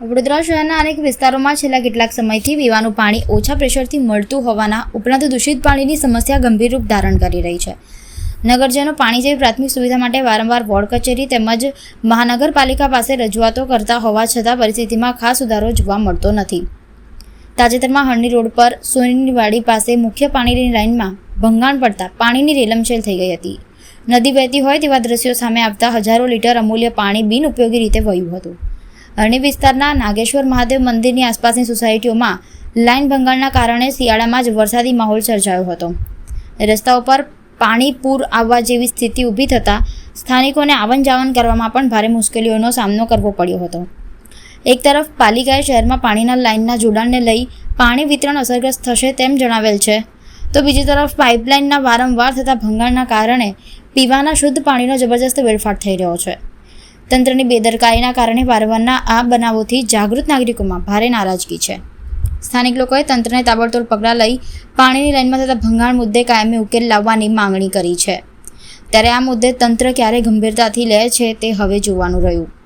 વડોદરા શહેરના અનેક વિસ્તારોમાં છેલ્લા કેટલાક સમયથી પીવાનું પાણી ઓછા પ્રેશરથી મળતું હોવાના ઉપરાંત દૂષિત પાણીની સમસ્યા ગંભીર રૂપ ધારણ કરી રહી છે. નગરજનો પાણી જેવી પ્રાથમિક સુવિધા માટે વારંવાર વોર્ડ કચેરી તેમજ મહાનગરપાલિકા પાસે રજૂઆતો કરતા હોવા છતાં પરિસ્થિતિમાં ખાસ સુધારો જોવા મળતો નથી. તાજેતરમાં હરણી રોડ પર સોનીની વાડી પાસે મુખ્ય પાણીની લાઇનમાં ભંગાણ પડતા પાણીની રેલમછેલ થઈ ગઈ હતી. નદી વહેતી હોય તેવા દ્રશ્યો સામે આવતા હજારો લીટર અમૂલ્ય પાણી બિનઉપયોગી રીતે વહ્યું હતું. અરણી વિસ્તારના નાગેશ્વર મહાદેવ મંદિરની આસપાસની સોસાયટીઓમાં લાઇન ભંગાણના કારણે શિયાળામાં જ વરસાદી માહોલ સર્જાયો હતો. રસ્તાઓ પર પાણી પૂર આવવા જેવી સ્થિતિ ઊભી થતાં સ્થાનિકોને આવન જાવન કરવામાં પણ ભારે મુશ્કેલીઓનો સામનો કરવો પડ્યો હતો. એક તરફ પાલિકાએ શહેરમાં પાણીના લાઇનના જોડાણને લઈ પાણી વિતરણ અસરગ્રસ્ત થશે તેમ જણાવેલ છે, તો બીજી તરફ પાઇપલાઇનના વારંવાર થતા ભંગાણના કારણે પીવાના શુદ્ધ પાણીનો જબરજસ્ત વેડફાટ થઈ રહ્યો છે. તંત્રની બેદરકારીના કારણે વારંવારના આ બનાવોથી જાગૃત નાગરિકોમાં ભારે નારાજગી છે. સ્થાનિક લોકોએ તંત્રને તાબડતોડ પગલાં લઈ પાણીની લાઇનમાં થતા ભંગાણ મુદ્દે કાયમી ઉકેલ લાવવાની માંગણી કરી છે. ત્યારે આ મુદ્દે તંત્ર ક્યારે ગંભીરતાથી લે છે તે હવે જોવાનું રહ્યું.